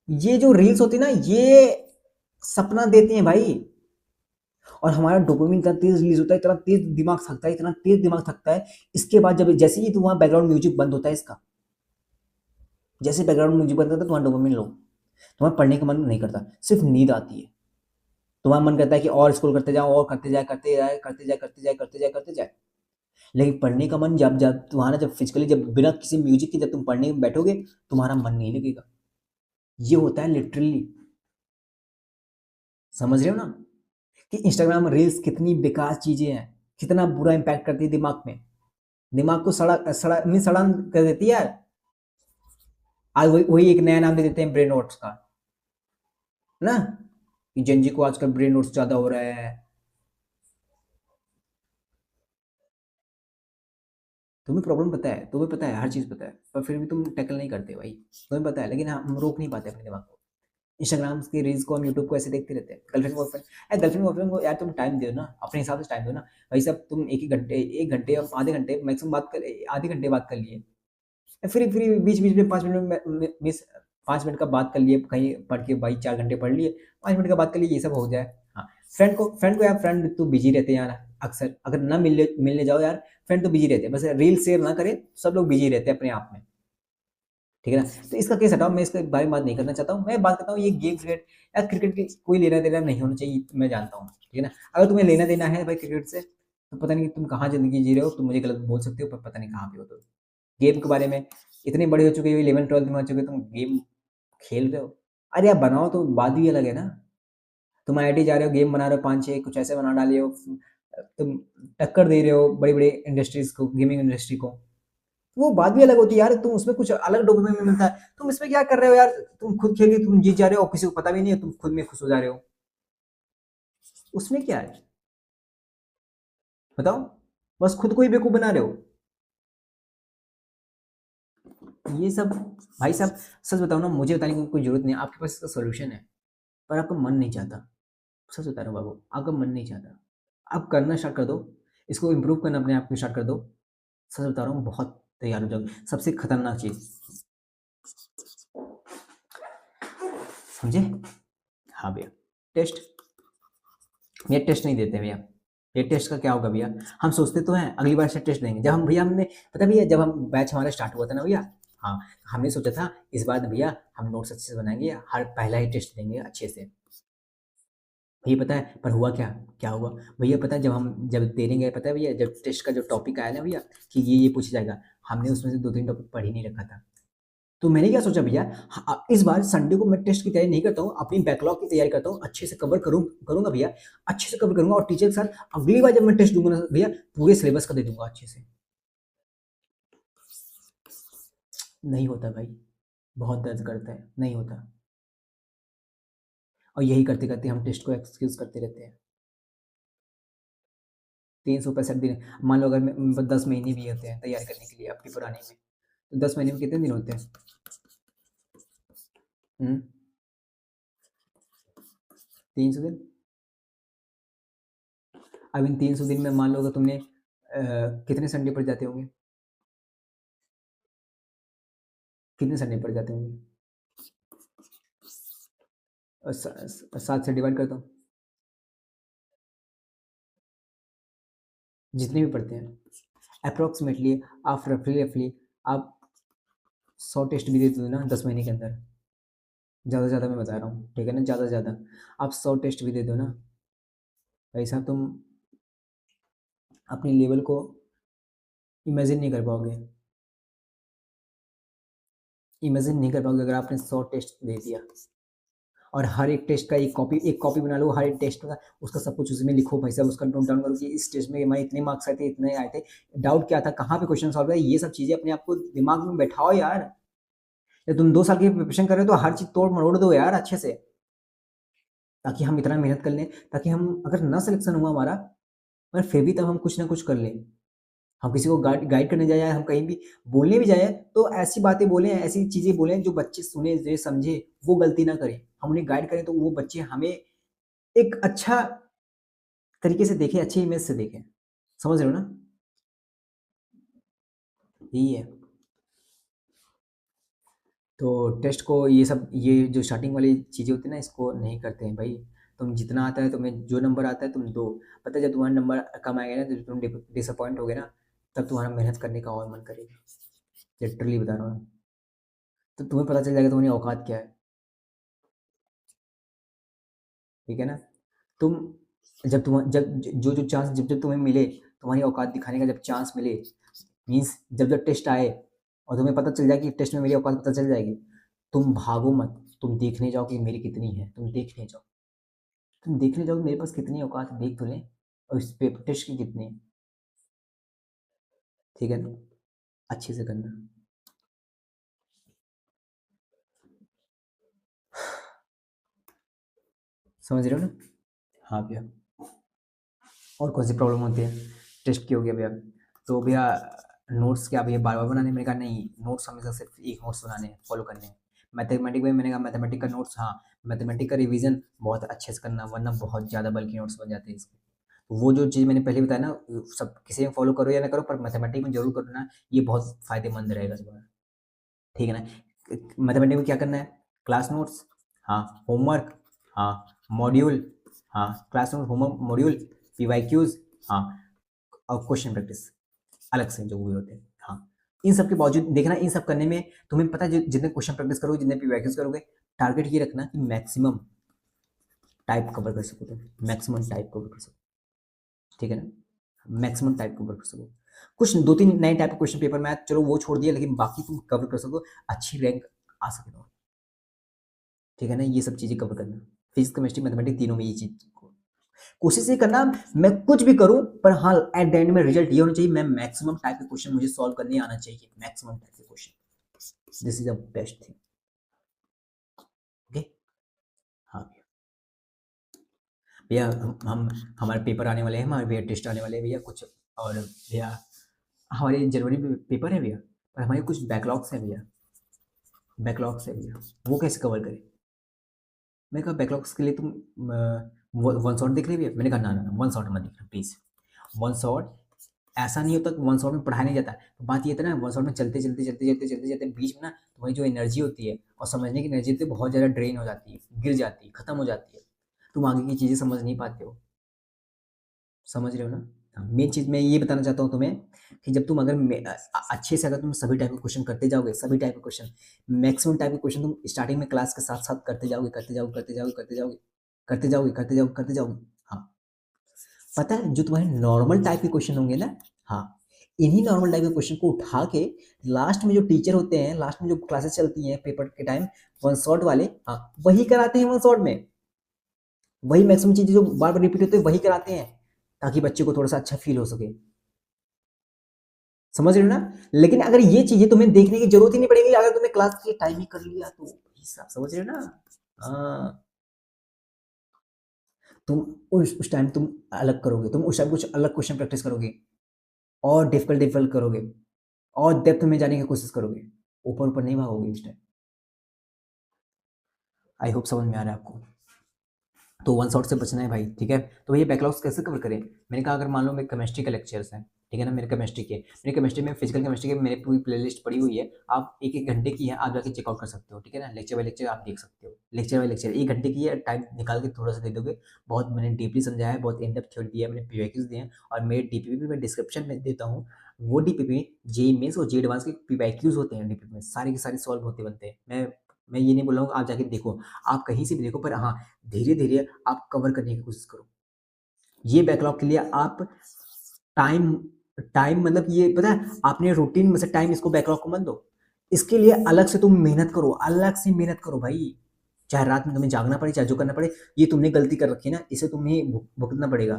ये जो रील्स होती है ना, ये सपना देती हैं भाई। और हमारा डोपामिन इतना तेज रिलीज होता है, इतना तेज दिमाग थकता है, इतना तेज दिमाग थकता है। इसके बाद जब जैसे ही वहां बैकग्राउंड म्यूजिक बंद होता है इसका, जैसे बैकग्राउंड म्यूजिक बंद होता है तुम्हारा डोपामिन लो, तुम्हारा पढ़ने का मन नहीं करता, सिर्फ नींद आती है। तुम्हारा मन करता है कि और स्क्रॉल करते जाओ, और करते जाए, करते जाए, करते जाए, करते जाए, करते जाए, करते जाए। लेकिन पढ़ने का मन जब जब तुम्हारा जब फिजिकली, जब बिना किसी म्यूजिक के जब तुम पढ़ने में बैठोगे, तुम्हारा मन नहीं लगेगा। ये होता है लिटरली। समझ रहे हो ना कि इंस्टाग्राम रील्स कितनी बेकार चीजें हैं, कितना बुरा इंपैक्ट करती है दिमाग में। दिमाग को सड़ा कर देती है यार। आज वही एक नया नाम दे देते हैं ब्रेन नोट्स का ना, कि जेनजी को आजकल ब्रेन नोट्स ज्यादा हो रहा है। तुम्हें प्रॉब्लम पता है, तुम्हें पता है, हर चीज पता है, पर फिर भी तुम टैकल नहीं करते भाई। तुम्हें पता है, लेकिन हम रोक नहीं पाते अपने दिमाग को। इंस्टाग्राम की रील्स को, हम यूट्यूब को ऐसे देखते रहते हैं। गर्लफ्रेंड बॉयफ्रेंड, यार गर्लफ्रेंड बॉयफ्रेंड को यार तुम टाइम दो ना, अपने हिसाब से टाइम दो ना। भाई साहब तुम एक घंटे या आधे घंटे मैक्सिमम बात कर, आधे घंटे बात कर लिए, फिर बीच बीच में 5 मिनट में मिस, 5 मिनट का बात कर लिए, कहीं पढ़ के भाई 4 घंटे पढ़ लिए, 5 मिनट का बात कर लिए, ये सब हो जाए। हाँ, फ्रेंड को यार, फ्रेंड तो बिजी रहते हैं यार, अक्सर अगर ना मिलने जाओ यार, फ्रेंड तो बिजी रहते हैं, बस रील शेयर ना करें, सब लोग बिजी रहते हैं अपने आप में। ठीक है ना? तो इसका केस हटाओ, मैं इसके बारे में बात नहीं करना चाहता हूँ। मैं बात करता हूँ ये गेम क्रिकेट, यार क्रिकेट की कोई लेना देना नहीं होना चाहिए, मैं जानता हूँ। ठीक है ना? अगर तुम्हें लेना देना है भाई क्रिकेट से, तो पता नहीं तुम कहाँ जिंदगी जी रहे हो, तुम मुझे गलत बोल सकते हो, पर पता नहीं कहाँ पे हो तुम। गेम के बारे में इतने बड़े हो चुके हो, 11th-12th में हो चुके हो, तुम गेम खेल रहे हो। अरे यार बनाओ तो बात भी अलग है ना। तुम आईआईटी जा रहे हो, गेम बना रहे हो 5-6 कुछ ऐसे बना डाले हो, तुम टक्कर दे रहे हो बड़ी बड़ी इंडस्ट्रीज को, गेमिंग इंडस्ट्री को, वो बात भी अलग होती है यार। तुम उसमें कुछ अलग डोपामिन मिलता है, तुम इसमें क्या कर रहे हो यार? तुम खुद खेल के तुम जीत जा रहे हो और किसी को पता भी नहीं है, तुम खुद में खुश हो जा रहे हो, उसमें क्या है बताओ? बस खुद को ही बेवकूफ बना रहे हो। ये सब भाई साहब, सच बताओ ना, मुझे बताने की कोई जरूरत नहीं है, आपके पास इसका सोल्यूशन है, पर आपका मन नहीं चाहता। सच बता रहा हूँ बाबू, आपका मन नहीं चाहता। आप करना स्टार्ट कर दो, इसको इम्प्रूव करना अपने आप को स्टार्ट कर दो। सच बता रहा हूँ, बहुत तैयार हो जाओगे। सबसे खतरनाक चीज, समझे? हाँ भैया, टेस्ट, ये टेस्ट नहीं देते भैया। ये टेस्ट का क्या होगा भैया? हम सोचते तो हैं अगली बार से टेस्ट देंगे, जब हम भैया हमने, पता भैया जब हम बैच हमारा स्टार्ट हुआ था ना भैया, हाँ, हमने सोचा था इस बार ना भैया हम नोट्स अच्छे से बनाएँगे, हर पहला ही टेस्ट देंगे अच्छे से। भैया पता है पर हुआ क्या? क्या हुआ? भैया पता है जब देने गए पता है भैया जब टेस्ट का जो टॉपिक आया ना भैया कि ये पूछा जाएगा, हमने उसमें से 2-3 टॉपिक पढ़ ही नहीं रखा था। तो मैंने क्या सोचा भैया इस बार संडे को मैं टेस्ट की तैयारी नहीं करता हूँ, अपनी बैकलॉग की तैयारी करता हूँ, अच्छे से करूँगा भैया, अच्छे से कवर करूँगा और टीचर के साथ अगली बार जब मैं टेस्ट दूँगा ना भैया पूरे सिलेबस का दे दूँगा अच्छे से। नहीं होता भाई, बहुत दर्द करता है, नहीं होता। और यही करते-करते हम टेस्ट को एक्सक्यूज़ करते रहते हैं। 365 दिन मान लो अगर 10 महीने भी होते हैं तैयारी करने के लिए आपके पुराने में, तो 10 महीने में कितने दिन होते हैं? हुँ, 300 दिन। अब इन 300 दिन में मान लो अगर तुमने कितने संडे पड़ जाते होंगे? कितने संडे पड़ जाते होंगे? 7 से डिवाइड कर दो, जितने भी पड़ते हैं। अप्रॉक्सिमेटली आप रफली आप 100 टेस्ट भी दे दो ना 10 महीने के अंदर, ज़्यादा से ज़्यादा मैं बता रहा हूँ, ठीक है ना? ज़्यादा से ज़्यादा आप 100 टेस्ट भी दे दो ना, भाई साहब तुम अपने लेवल को इमेजिन नहीं कर पाओगे। इमेजिन नहीं कर पाओगे अगर आपने 100 टेस्ट दे दिया और हर एक टेस्ट का एक कॉपी बना लो, हर एक टेस्ट का उसका सब कुछ उसमें लिखो भाई साहब, उसका नोट डाउन करो कि इस टेस्ट में हमारे इतने मार्क्स आए थे, इतने आए थे, डाउट क्या था, कहाँ पे क्वेश्चन सॉल्व है, ये सब चीज़ें अपने आप को दिमाग में बैठाओ यार। या तुम 2 साल की प्रिपरेशन कर रहे हो तो हर चीज़ तोड़ मरोड़ दो यार अच्छे से, ताकि हम इतना मेहनत कर लें, ताकि हम अगर ना सिलेक्शन हुआ हमारा, पर फिर भी तब हम कुछ ना कुछ कर लें। हम किसी को गाइड करने जाएँ, हम कहीं भी बोलने भी जाएँ, तो ऐसी बातें बोलें, ऐसी चीज़ें बोलें जो बच्चे सुने, जो समझे, वो गलती ना करें। हम उन्हें गाइड करें तो वो बच्चे हमें एक अच्छा तरीके से देखें, अच्छी इमेज से देखें। समझ रहे हो ना? यही है। तो टेस्ट को ये जो स्टार्टिंग वाली चीज़ें होती हैं ना, इसको नहीं करते हैं भाई। तुम जितना आता है तुम्हें जो नंबर आता है तुम दो। पता है जब तुम्हारा नंबर कम आएगा ना तो तुम डिसअपॉइंट होगे ना, तब तुम्हारा मेहनत करने का और मन करेगा। लिटरली बता रहा हूँ। तो तुम्हें पता चल जाएगा तुम्हारी औकात क्या है। ठीक है ना? तुम जब जो चांस जब तुम्हें मिले, तुम्हारी औकात दिखाने का जब चांस मिले, मीन्स जब टेस्ट आए और तुम्हें पता चल जाए कि टेस्ट में मेरी औकात पता चल जाएगी, तुम भागो मत, तुम देखने जाओ कि मेरी कितनी है, तुम देखने जाओ कि मेरे पास कितनी औकात है, देख तो लें और इस पेपर टेस्ट की कितनी है, ठीक है ना? अच्छे से करना। समझ रहे हो ना? हाँ भैया। और कौन सी प्रॉब्लम होती है? टेस्ट की हो गया भैया। तो भैया नोट्स क्या भैया बार-बार बनाने हैं? मैंने कहा नहीं, नोट्स हमेशा सिर्फ एक नोट्स बनाने हैं, फॉलो करने हैं। मैथमेटिक में मैंने कहा मैथमेटिक का नोट्स हाँ, मैथमेटिक का रिवीजन बहुत अच्छे से करना वरना बहुत ज़्यादा बल्कि नोट्स बन जाते हैं इसके। तो वो जो चीज़ मैंने पहले बताया ना सब किसी में फॉलो करो या ना करो पर मैथमेटिक में ज़रूर करना, ये बहुत फ़ायदेमंद रहेगा तुम्हारा। ठीक है ना? मैथमेटिक में क्या करना है? क्लास नोट्स, हाँ, होमवर्क, हाँ, मॉड्यूल, हाँ, class note, homework, module, PYQs, हाँ, और क्वेश्चन प्रैक्टिस अलग से जो भी होते हैं। हाँ, इन सब के बावजूद देखना इन सब करने में तुम्हें पता है जितने क्वेश्चन प्रैक्टिस करोगे, जितने पीवाईक्यूज़ करोगे, टारगेट ये रखना कि मैक्सिमम टाइप कवर कर सको तुम, मैक्सिमम टाइप कवर कर सको। ठीक है ना? मैक्सिमम टाइप कवर कर सको। कुछ 2-3 नए टाइप के क्वेश्चन पेपर में आए, चलो वो छोड़ दिया लेकिन बाकी तुम कवर कर सको, अच्छी रैंक आ सके तुम्हारी। ठीक है ना? ये सब चीज़ें कवर करना। फिज़िक्स, केमिस्ट्री, मैथमेटिक्स तीनों में ये चीज़ को कोशिश ये करना मैं कुछ भी करूँ पर हाँ, एट द एंड में रिजल्ट ये होना चाहिए मैं मैक्सिमम टाइप के क्वेश्चन मुझे सॉल्व करने आना चाहिए। मैक्सिमम टाइप के question. This is the best thing. Okay? हाँ भैया। भैया हम हमारे पेपर आने वाले हैं, हमारे भैया टेस्ट आने वाले हैं भैया कुछ और भैया हमारे जनवरी में पेपर है भैया, पर हमारे कुछ बैकलॉग्स हैं भैया, बैकलॉग्स है भैया, वो कैसे कवर करें? मैंने कहा बैकलॉग्स के लिए तुम वन शॉट देख रहे भैया? मैंने कहा ना वन शॉट मत देखना प्लीज़। वन शॉट ऐसा नहीं होता कि वन शॉट में पढ़ाया नहीं जाता। तो बात ये था ना वन शॉट में चलते बीच में ना तुम्हारी जो एनर्जी होती है और समझने की एनर्जी होती है बहुत ज़्यादा ड्रेन हो जाती है, गिर जाती है, खत्म हो जाती है। तुम आगे की चीज़ें समझ नहीं पाते हो। समझ रहे हो ना? मेन चीज़ मैं ये बताना चाहता हूँ तुम्हें कि जब तुम अगर अच्छे से अगर तुम सभी टाइप के क्वेश्चन करते जाओगे, सभी टाइप के क्वेश्चन, मैक्सिमम टाइप के क्वेश्चन तुम स्टार्टिंग में क्लास के साथ-साथ करते जाओगे, करते जाओगे, करते जाओगे, करते जाओगे, करते जाओगे, करते जाओगे, करते जाओगे। हाँ, पता है जो तुम्हारे नॉर्मल टाइप के क्वेश्चन होंगे ना, हाँ, इन्हीं नॉर्मल टाइप के क्वेश्चन को उठा के लास्ट में जो टीचर होते हैं, लास्ट में जो क्लासेस चलती हैं पेपर के टाइम, वन शॉट वाले, हाँ, वही कराते हैं वन शॉट में। वही मैक्सिमम चीज़ें जो बार-बार रिपीट होती है वही कराते हैं, ताकि बच्चे को थोड़ा-सा अच्छा फ़ील हो सके। समझ रहे हो ना? लेकिन अगर ये चीज़ें तुम्हें देखने की ज़रूरत ही नहीं पड़ेगी, अगर तुमने क्लास के टाइम ही कर लिया तो भाई साहब, समझ रहे हो ना? हाँ, तुम उस टाइम तुम अलग करोगे, तुम उस टाइम कुछ अलग क्वेश्चन प्रैक्टिस करोगे और डिफ़िकल्ट करोगे और डेप्थ में जाने की कोशिश करोगे। ऊपर-ऊपर नहीं भागोगे उस टाइम। आई होप समझ में आ रहा है आपको। तो वन शॉट से बचना है भाई, ठीक है? तो ये बैकलॉग्स कैसे कवर करें? मैंने कहा अगर मान लो मेरे केमिस्ट्री के लेक्चर्स हैं, ठीक है ना? मेरे केमिस्ट्री के, मेरे केमिस्ट्री में फिजिकल केमिस्ट्री की मेरी पूरी प्लेलिस्ट पड़ी हुई है। आप 1-1 घंटे की है, आप जाके चेकआउट कर सकते हो, ठीक है ना? लेक्चर बाय लेक्चर आप देख सकते हो। लेक्चर बाय लेक्चर 1 घंटे की है, टाइम निकाल के थोड़ा-सा दे दोगे। बहुत मैंने डीपली समझाया है, बहुत इन डेप्थ थ्योरी दिया है, मैंने पीवाईक्यूज़ दिए हैं और मेरे डीपीपी भी मैं डिस्क्रिप्शन में देता हूँ। वो डीपीपी जेईई मेंस और जेईई एडवांस के पीवाईक्यूज़ होते हैं डीपीपी में, सारे के सारे सॉल्व होते बनते हैं। मैं ये नहीं बोल रहा हूँ आप जाके देखो, आप कहीं से भी देखो, पर हाँ, धीरे-धीरे आप कवर करने की कोशिश करो। ये बैकलॉग के लिए आप टाइम टाइम मतलब ये पता है, आपने रूटीन में से टाइम इसको बैकलॉग को मत दो। इसके लिए अलग से तुम मेहनत करो, अलग से मेहनत करो भाई। चाहे रात में तुम्हें जागना पड़े, चाहे जो करना पड़े, ये तुमने गलती कर रखी है ना, इसे तुम्हें भुगतना पड़ेगा।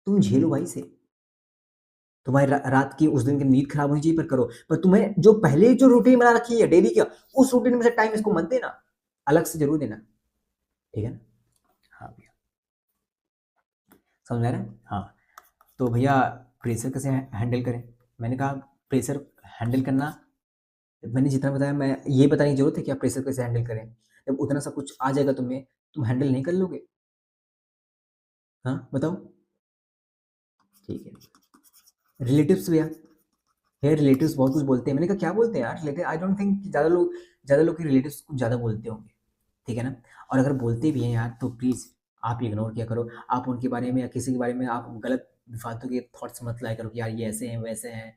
तुम झेलो भाई इसे। तुम्हारी रात की उस दिन की नींद खराब होनी चाहिए पर करो। पर तुम्हें जो पहले जो रूटीन बना रखी है डेली का, उस रूटीन में से टाइम इसको मत देना। अलग से ज़रूर देना। ठीक है ना? हाँ भैया। समझ में आ रहा है? हाँ। तो भैया प्रेशर कैसे हैंडल करें? मैंने कहा प्रेशर हैंडल करना, मैंने जितना बताया, मैं ये बताने की ज़रूरत है कि आप प्रेशर कैसे हैंडल करें? जब उतना सब कुछ आ जाएगा तुम्हें, तुम हैंडल नहीं कर लोगे? हाँ, बताओ? ठीक है। रिलेटिव्स भैया, यार रिलेटिव्स बहुत कुछ बोलते हैं। मैंने कहा क्या बोलते हैं यार रिलेटिव? आई डोंट थिंक ज़्यादा लोग के रिलेटिव्स कुछ ज़्यादा बोलते होंगे, ठीक है ना? और अगर बोलते भी हैं यार तो प्लीज़ आप इग्नोर किया करो। आप उनके बारे में या किसी के बारे में आप गलत फालतू के थॉट्स मत लाया करो कि यार ये ऐसे हैं, वैसे हैं,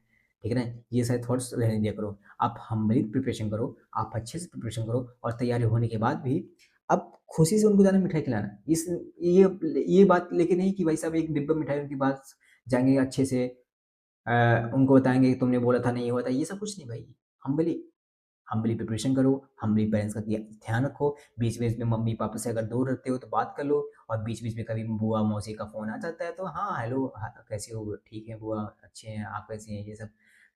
ठीक है ना? ये सारे थॉट्स रहने दिया करो। आप हम्बली प्रिपरेशन करो, आप अच्छे से प्रिपरेशन करो और तैयारी होने के बाद भी आप खुशी से उनको जाना मिठाई खिलाना। ये बात लेके नहीं कि भाई साहब एक डिब्बा मिठाई उनके पास जाएँगे अच्छे से, उनको बताएँगे कि तुमने बोला था नहीं हुआ था, ये सब कुछ नहीं भाई। हम्बली हम्बली प्रिपरेशन करो, हम्बली पेरेंट्स का ध्यान रखो, बीच-बीच में मम्मी-पापा से अगर दूर रहते हो तो बात कर लो और बीच-बीच में कभी बुआ-मौसी का फ़ोन आ जाता है तो हाँ, हेलो, कैसे हो? ठीक है बुआ, अच्छे हैं, आप कैसी हैं? ये सब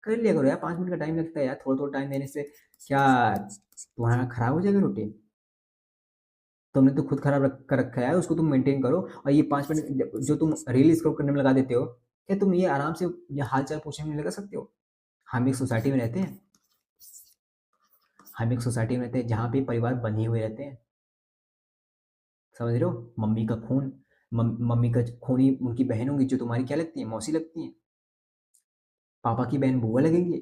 कर लिया करो यार, 5 मिनट का टाइम लगता है यार, थोड़ा-थोड़ा टाइम देने से क्या तुम्हारा खराब हो जाएगा रूटीन? तुमने तो खुद खराब कर रखा है, उसको तुम मेंटेन करो और ये 5 मिनट जो तुम रील स्क्रॉल करने में लगा देते हो, क्या तुम ये आराम से ये हाल-चाल पूछने में नहीं लगा सकते हो? हम एक सोसाइटी में रहते हैं, हम एक सोसाइटी में रहते हैं जहाँ पे परिवार बंधे हुए रहते हैं, समझ रहे हो? मम्मी का खून ही उनकी बहन होंगी जो तुम्हारी क्या लगती हैं? मौसी लगती हैं। पापा की बहन बुआ लगेंगी।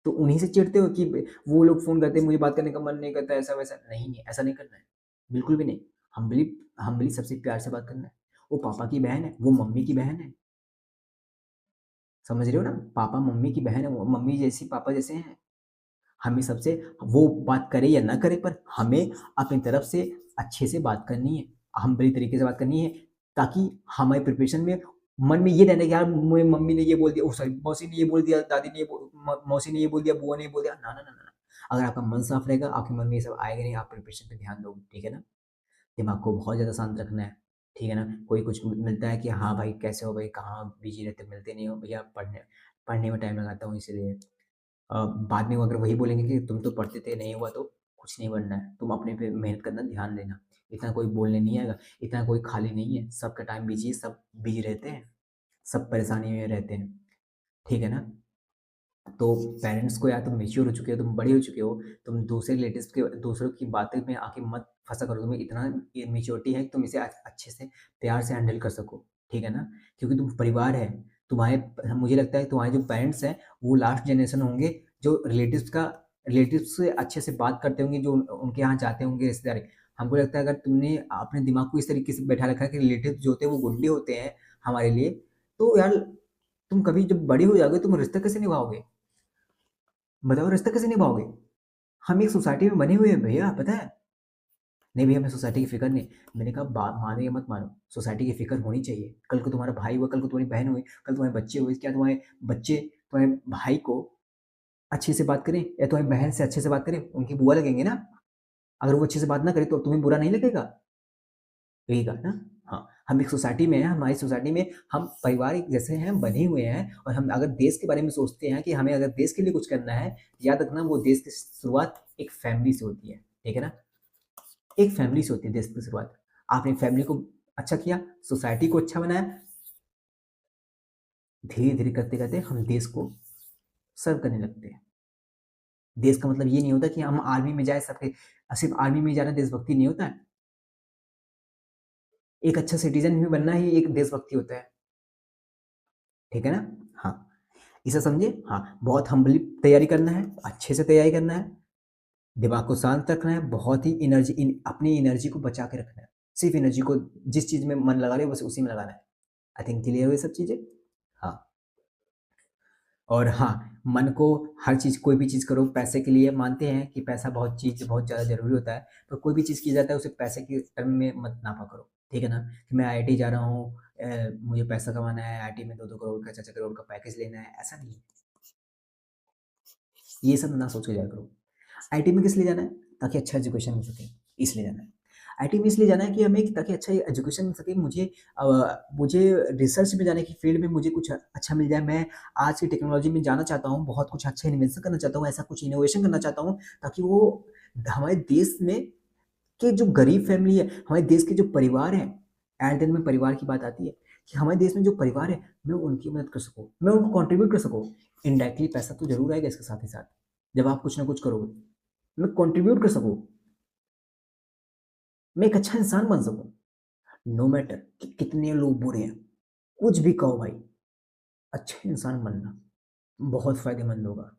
तो उन्हीं से चिढ़ते हो कि वो लोग फ़ोन करते हैं, मुझे बात करने का मन नहीं करता, ऐसा-वैसा। नहीं, नहीं, ऐसा नहीं करना है। बिल्कुल भी नहीं। हम्बली हम्बली सबसे प्यार से बात करना है। वो पापा की बहन है, वो मम्मी की बहन है। समझ रहे हो ना? पापा मम्मी की बहन है, वो मम्मी जैसी पापा जैसे हैं। हमें सबसे वो बात करे या ना करे, पर हमें अपनी तरफ से अच्छे से बात करनी है, हम्बली तरीके से बात करनी है, ताकि हमारी प्रिपरेशन में मन में ये रहना कि यार मेरी मम्मी ने ये बोल दिया, ओह सॉरी, मौसी ने ये बोल दिया, दादी ने ये मौसी ने ये बोल दिया, बुआ ने ये बोल दिया। ना, ना, ना, ना, ना। अगर आपका मन साफ रहेगा, आपके मन में ये सब आएगा नहीं, आप प्रिपरेशन पे ध्यान दोगे, ठीक है ना? दिमाग को बहुत ज़्यादा शांत रखना है, ठीक है ना? कोई कुछ मिलता है कि हाँ भाई कैसे हो भाई, कहाँ बिज़ी रहते हो, मिलते नहीं हो, भैया पढ़ने पढ़ने में टाइम लगाता हूँ इसीलिए। बाद में वो अगर वही बोलेंगे कि तुम तो पढ़ते थे, नहीं हुआ तो कुछ नहीं बनना है, तुम अपने पे मेहनत करना, ध्यान देना। इतना कोई बोलने नहीं आएगा, इतना कोई खाली नहीं है, सबका टाइम बिज़ी है, सब बिज़ी रहते हैं, सब परेशानी में रहते हैं, ठीक है ना? तो पेरेंट्स को, या तुम मैच्योर हो चुके हो, तुम बड़े हो चुके हो, तुम दूसरे रिलेटिव्स के दूसरों की बातें में आके मत फँसा करो, तुम्हें इतना ये मैच्योरिटी है कि तुम इसे अच्छे से प्यार से हैंडल कर सको, ठीक है ना? क्योंकि तुम परिवार है, तुम्हारे मुझे लगता है तुम्हारे जो पेरेंट्स हैं, वो लास्ट जनरेशन होंगे जो रिलेटिव्स से अच्छे से बात करते होंगे, जो उनके यहाँ जाते होंगे रिश्तेदार। हमको लगता है अगर तुमने अपने दिमाग को इस तरीके से बैठा रखा है कि रिलेटिव जो होते हैं वो गुंडे होते हैं हमारे लिए, तो यार तुम कभी जब बड़ी हो जाओगे तुम रिश्ता कैसे निभाओगे? बताओ रिश्ता कैसे निभाओगे? हम एक सोसाइटी में बने हुए हैं भैया, पता है? नहीं भैया मैं सोसाइटी की फिक्र नहीं। मैंने कहा बात मानो या मत मानो, सोसाइटी की फिक्र होनी चाहिए। कल को तुम्हारा भाई हुआ, कल को तुम्हारी बहन हुई, कल तुम्हारे बच्चे हुए, क्या तुम्हारे बच्चे तुम्हारे भाई को अच्छे से बात करें या तुम्हारी बहन से अच्छे से बात करें, उनकी बुआ लगेंगे ना। अगर वो अच्छे से बात ना करे तो तुम्हें बुरा नहीं लगेगा? लगेगा ना। हाँ, हम एक सोसाइटी में हैं, हमारी सोसाइटी में हम परिवार एक जैसे हैं, बने हुए हैं, और हम अगर देश के बारे में सोचते हैं कि हमें अगर देश के लिए कुछ करना है, याद रखना वो देश की शुरुआत एक फैमिली से होती है, ठीक है ना? एक फैमिली से होती है देश की शुरुआत। आपने फैमिली को अच्छा किया, सोसाइटी को अच्छा बनाया, धीरे-धीरे करते-करते हम देश को सर्व करने लगते हैं। देश का मतलब ये नहीं होता कि हम आर्मी में जाए सबके, सिर्फ आर्मी में जाना देशभक्ति नहीं होता है। एक अच्छा सिटीजन भी बनना ही एक देशभक्ति होता है, ठीक है ना? हाँ, इसे समझे? हाँ, बहुत हम्बली तैयारी करना है, अच्छे से तैयारी करना है, दिमाग को शांत रखना है, बहुत ही अपनी एनर्जी को बचा के रखना है। सिर्फ एनर्जी को जिस चीज़ में मन लगा रहे हो बस उसी में लगाना है। आई थिंक क्लियर हुई सब चीज़ें? हाँ। और हाँ, मन को हर चीज़, कोई भी चीज़ करो पैसे के लिए, मानते हैं कि पैसा बहुत ज़्यादा ज़रूरी होता है, पर कोई भी चीज़ की जाता है उसे पैसे के टर्म में मत नापा करो, ठीक है ना? कि मैं आईआईटी जा रहा हूँ, मुझे पैसा कमाना है, आईआईटी में 2-2 करोड़ का 4-4 करोड़ का पैकेज लेना है, ऐसा नहीं है। ये सब ना सोच के जाया करो। आईआईटी में किस लिए जाना है? ताकि अच्छा एजुकेशन मिल सके, इसलिए जाना है। आईआईटी में इसलिए जाना है कि हमें ताकि अच्छा एजुकेशन मिल सके, मुझे रिसर्च में जाने की फील्ड में मुझे कुछ अच्छा मिल जाए। मैं आज की टेक्नोलॉजी में जाना चाहता हूँ, बहुत कुछ अच्छा इन्वेंशन करना चाहता हूँ, ऐसा कुछ इनोवेशन करना चाहता हूँ, ताकि वो हमारे देश में के जो गरीब फैमिली है, हमारे देश के जो परिवार हैं, एट द एंड में परिवार की बात आती है कि हमारे देश में जो परिवार है, मैं उनकी मदद कर सकूँ, मैं उनको कंट्रीब्यूट कर सकूँ। इनडायरेक्टली पैसा तो ज़रूर आएगा इसके साथ ही साथ, जब आप कुछ ना कुछ करोगे। मैं कंट्रीब्यूट कर सकूँ, मैं एक अच्छा इंसान बन सकूँ। नो मैटर कि कितने लोग बुरे हैं, कुछ भी कहो भाई, अच्छे इंसान बनना बहुत फ़ायदेमंद होगा।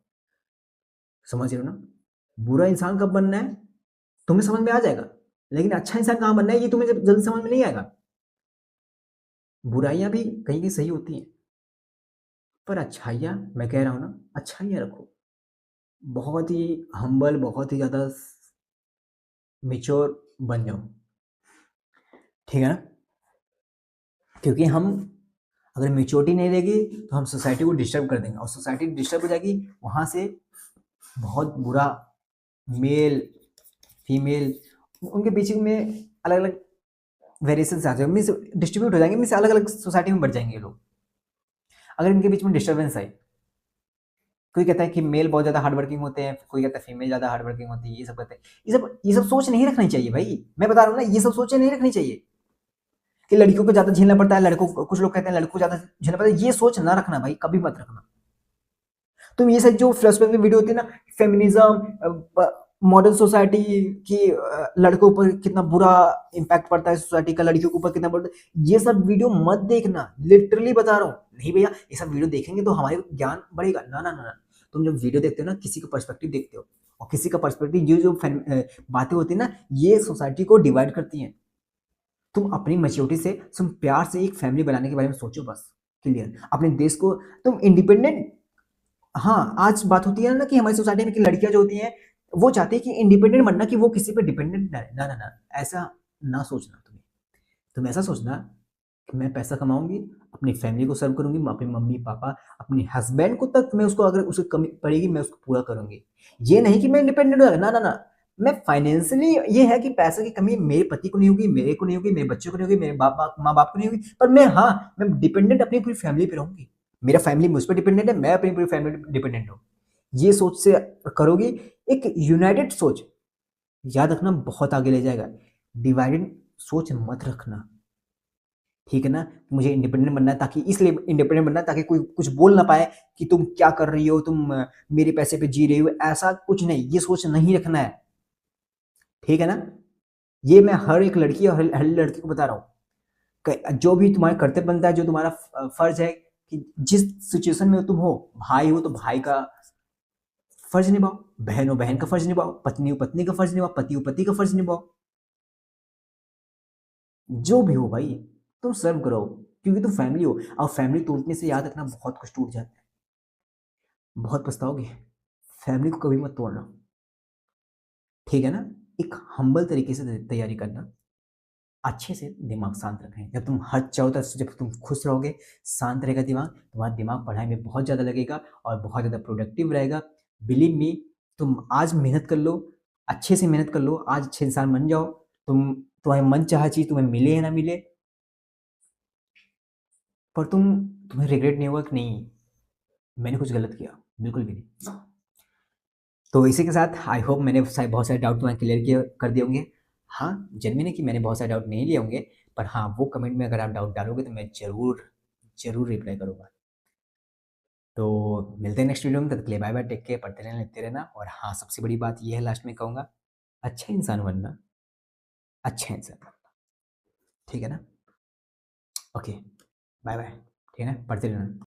समझ रहे हो ना? बुरा इंसान कब बनना है, तुम्हें समझ में आ जाएगा, लेकिन अच्छा इंसान कहाँ बनना है ये तुम्हें जल्दी समझ में नहीं आएगा। बुराइयाँ भी कहीं-कहीं सही होती हैं, पर अच्छाइयाँ, मैं कह रहा हूँ ना, अच्छाइयाँ रखो। बहुत ही हम्बल, बहुत ही ज़्यादा मैच्योर बन जाओ, ठीक है ना? क्योंकि हम अगर मैच्योरिटी नहीं रहेगी तो हम सोसाइटी को डिस्टर्ब कर देंगे, और सोसाइटी डिस्टर्ब हो जाएगी, वहाँ से बहुत बुरा मेल, फीमेल, उनके बीच में अलग-अलग वेरिएशंस आ जाएंगे, मीन्स डिस्ट्रीब्यूट हो जाएंगे, मीन्स अलग-अलग सोसाइटी में बढ़ जाएंगे ये लोग। अगर इनके बीच में डिस्टर्बेंस आई, कोई कहता है कि मेल बहुत ज़्यादा हार्ड वर्किंग होते हैं, कोई कहता है फीमेल ज़्यादा हार्ड वर्किंग होती है, ये सब कहते हैं। ये सब सोच नहीं रखनी चाहिए भाई, मैं बता रहा हूँ ना, ये सब सोचें नहीं रखनी चाहिए कि लड़कियों को ज़्यादा झेलना पड़ता है, लड़कों को, कुछ लोग कहते हैं लड़कों को ज़्यादा झेलना पड़ता है, ये सोच ना रखना भाई, कभी मत रखना। तुम ये सब जो फिलोसफी में वीडियो होती है ना, फेमिनिज्म, मॉडर्न सोसाइटी की, लड़कों पर कितना बुरा इम्पैक्ट पड़ता है सोसाइटी का, लड़कियों के ऊपर कितना पड़ता है, ये सब वीडियो मत देखना, लिटरली बता रहा हूँ। नहीं भैया ये सब वीडियो देखेंगे तो हमारे ज्ञान बढ़ेगा, ना ना ना ना। तुम जब वीडियो देखते हो ना, किसी का पर्सपेक्टिव देखते हो, और किसी का पर्सपेक्टिव, ये जो बातें होती है ना, ये सोसाइटी को डिवाइड करती हैं। तुम अपनी मैच्योरिटी से, तुम प्यार से एक फैमिली बनाने के बारे में सोचो बस, क्लियर। अपने देश को तुम इंडिपेंडेंट, हाँ, आज बात होती है ना कि हमारी सोसाइटी में कि लड़कियाँ जो होती हैं, वो चाहती है कि इंडिपेंडेंट बनना, कि वो किसी पे डिपेंडेंट ना रहे। ना, ना, ना, ऐसा ना सोचना तुम्हें। तुम ऐसा सोचना कि मैं पैसा कमाऊँगी, अपनी फैमिली को सर्व करूँगी, मैं अपने मम्मी-पापा, अपने हस्बैंड को तक मैं उसको, अगर उसे कमी पड़ेगी, मैं उसको पूरा करूँगी। ये नहीं कि मैं इंडिपेंडेंट हो, ना, ना, ना। मैं फाइनेंशियली, ये है कि पैसे की कमी मेरे पति को नहीं होगी, मेरे को नहीं होगी, मेरे बच्चों को नहीं होगी, मेरे माँ-बाप को नहीं होगी, पर मैं, हाँ, मैं डिपेंडेंट अपनी पूरी फैमिली पे रहूँगी। मेरा फैमिली मुझ पे डिपेंडेंट है, मैं अपनी पूरी फैमिली पे डिपेंडेंट हूँ। ये सोच से करोगी, एक यूनाइटेड सोच, याद रखना बहुत आगे ले जाएगा। डिवाइडेड सोच मत रखना, ठीक है ना? मुझे इंडिपेंडेंट बनना है, ताकि इसलिए इंडिपेंडेंट बनना है ताकि कोई कुछ बोल ना पाए कि तुम क्या कर रही हो, तुम मेरे पैसे पे जी रही हो, ऐसा कुछ नहीं, ये सोच नहीं रखना है, ठीक है ना? ये मैं हर एक लड़की और हर लड़के को बता रहा हूँ। जो भी तुम्हारा कर्तव्य बनता है, जो तुम्हारा फर्ज है, कि जिस सिचुएशन में तुम हो, भाई हो तो भाई का फर्ज निभाओ, बहन हो बहन का फर्ज निभाओ, पत्नी हो पत्नी का फर्ज निभाओ, पति हो पति का फर्ज निभाओ। जो भी हो भाई, तुम सर्व करो, क्योंकि तुम फैमिली हो। और फैमिली टूटने से याद रखना, बहुत कुछ टूट जाता है, बहुत पछताओगे। फैमिली को कभी मत तोड़ना, ठीक है ना? एक हम्बल तरीके से तैयारी करना, अच्छे से दिमाग शांत रखें। जब तुम हर चारों तरफ से, जब तुम खुश रहोगे, शांत रहेगा दिमाग, तुम्हारा दिमाग पढ़ाई में बहुत ज़्यादा लगेगा और बहुत ज़्यादा प्रोडक्टिव रहेगा। बिलीव मी, तुम आज मेहनत कर लो, अच्छे से मेहनत कर लो, आज अच्छे इंसान बन जाओ। तुम्हारे मन चाहा चीज़ तुम्हें मिले या ना मिले, पर तुम्हें रिग्रेट नहीं होगा कि नहीं मैंने कुछ गलत किया, बिल्कुल भी नहीं। तो इसी के साथ आई होप मैंने बहुत सारे डाउट तुम्हारे क्लियर किए कर दिए होंगे। हाँ, जेन्युइन है कि मैंने बहुत सारे डाउट नहीं लिए होंगे, पर हाँ, वो कमेंट में अगर आप डाउट डालोगे तो मैं ज़रूर ज़रूर रिप्लाई करूँगा। तो मिलते हैं नेक्स्ट वीडियो में, तब तक के लिए बाय बाय, टेक केयर, पढ़ते रहना, लिखते रहना। और हाँ, सबसे बड़ी बात ये है लास्ट में कहूँगा, अच्छा इंसान बनना, अच्छा इंसान बनना, ठीक है ना? ओके, बाय बाय, ठीक है ना? पढ़ते रहना।